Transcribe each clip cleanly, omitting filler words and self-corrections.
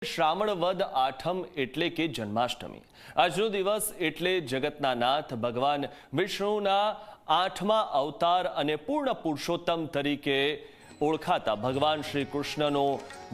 શ્રાવણ વદ આઠમ એટલે કે જન્માષ્ટમી। આજનો દિવસ એટલે જગતના નાથ ભગવાન વિષ્ણુના 8મા અવતાર અને પૂર્ણ પુરુષોત્તમ તરીકે ઓળખાતા ભગવાન શ્રી કૃષ્ણનો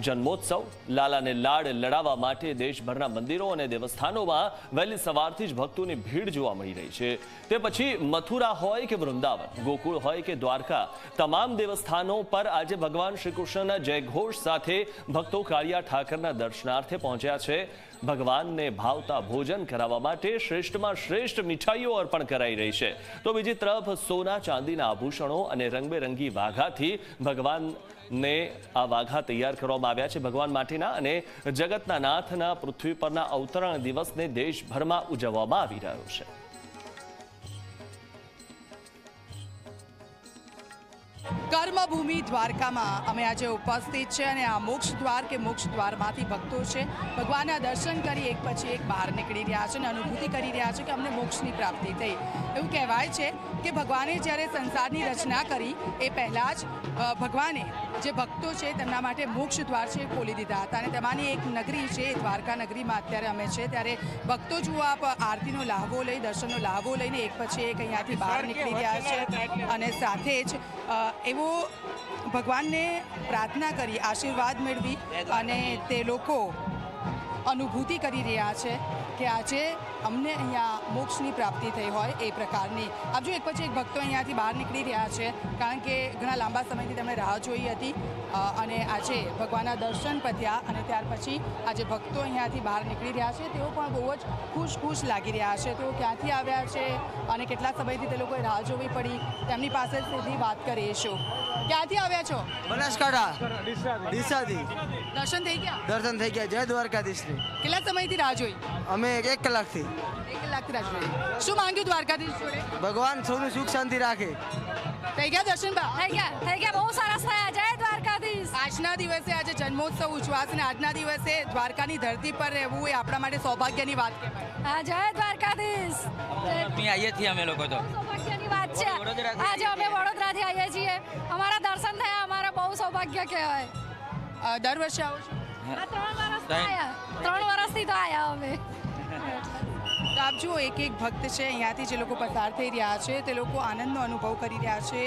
જન્મોત્સવ। લાલાને લાડ લડાવવા માટે દેશભરના મંદિરો અને દેવસ્થાનોમાં વહેલી સવારથી જ ભક્તોની ભીડ જોવા મળી રહી છે। તે પછી મથુરા હોય કે વૃંદાવન, ગોકુળ હોય કે દ્વારકા, તમામ દેવસ્થાનો પર આજે ભગવાન શ્રી કૃષ્ણના જયઘોષ સાથે ભક્તો કાળિયા ઠાકરના દર્શનાર્થે પહોંચ્યા છે। ભગવાનને ભાવતા ભોજન કરાવવા માટે શ્રેષ્ઠમાં શ્રેષ્ઠ મીઠાઈઓ અર્પણ કરાઈ રહી છે, તો બીજી તરફ સોના ચાંદીના આભૂષણો અને રંગબેરંગી વાઘાથી ભગવાનને આ વાઘા તૈયાર કરવામાં આવ્યા છે ભગવાન માટેના, અને જગતના નાથના પૃથ્વી પરના અવતરણ દિવસને દેશભરમાં ઉજવવામાં આવી રહ્યો છે। કર્મભૂમિ દ્વારકામાં અમે આજે ઉપસ્થિત છે અને આ મોક્ષ દ્વાર કે મોક્ષ દ્વારમાંથી ભક્તો છે ભગવાનના દર્શન કરી એક પછી એક બહાર નીકળી રહ્યા છે અને અનુભૂતિ કરી રહ્યા છે કે અમને મોક્ષની પ્રાપ્તિ થઈ। એવું કહેવાય છે કે ભગવાને જ્યારે સંસારની રચના કરી એ પહેલાં જ ભગવાને જે ભક્તો છે તેમના માટે મોક્ષ દ્વાર છે ખોલી દીધા હતા અને તેમાંની એક નગરી છે દ્વારકા નગરીમાં અત્યારે અમે છે। ત્યારે ભક્તો જુઓ આપ આરતીનો લાહવો લઈ, દર્શનનો લાહવો લઈને એક પછી એક અહીંયાથી બહાર નીકળી રહ્યા છે અને સાથે જ એવો ભગવાનને પ્રાર્થના કરી, આશીર્વાદ મેળવી અને તે લોકો અનુભૂતિ કરી રહ્યા છે કે આજે અમને અહીંયા મોક્ષની પ્રાપ્તિ થઈ હોય એ પ્રકારની। આપ જો એક પછી એક ભક્તો અહીંયાથી બહાર નીકળી રહ્યા છે કારણ કે ઘણા લાંબા સમયથી તેમણે રાહ જોઈ હતી અને આજે ભગવાનના દર્શન પત્યા અને ત્યાર પછી આજે ભક્તો અહીંયાથી બહાર નીકળી રહ્યા છે। તેઓ પણ બહુ જ ખુશ લાગી રહ્યા છે। તેઓ ક્યાંથી આવ્યા છે અને કેટલા સમયથી તે લોકોએ રાહ જોવી પડી, તેમની પાસે સીધી વાત કરીશું। ક્યાંથી આવ્યા છો? બનાસકાંઠા ડીસાથી। દર્શન થઈ ગયા? દર્શન થઈ ગયા। જય દ્વારકાધીશની। કેટલા સમયથી રાહ જોઈ? અમે 1 કલાકથી। 1 કલાકથી રાહ જોઈ। શું માંગ્યું દ્વારકાધીશ જોડે? ભગવાન સૌનું સુખ શાંતિ રાખે। થઈ ગયા દર્શન? થઈ ગયા બહુ સરસ થયા। જય દ્વારકાધીશ। આજના દિવસે આજે જન્મોત્સવ ઉજવાશે અને આજના દિવસે દ્વારકાની ધરતી પર રહેવું એ આપણા માટે સૌભાગ્યની વાત કહેવાય। હા, જય દ્વારકાધીશ। આવીએ છીએ અમે લોકો તો સૌભાગ્યની વાત છે। આજે અમે વડોદરાથી આવીએ છીએ, અમારા દર્શન થયા, અમારા બહુ સૌભાગ્ય કહેવાય। દર વર્ષે આવો છો? 3 વર્ષથી તો આવ્યા અમે। તો આપ જુઓ એક ભક્ત છે અહીંયાથી જે લોકો પસાર થઈ રહ્યા છે તે લોકો આનંદનો અનુભવ કરી રહ્યા છે।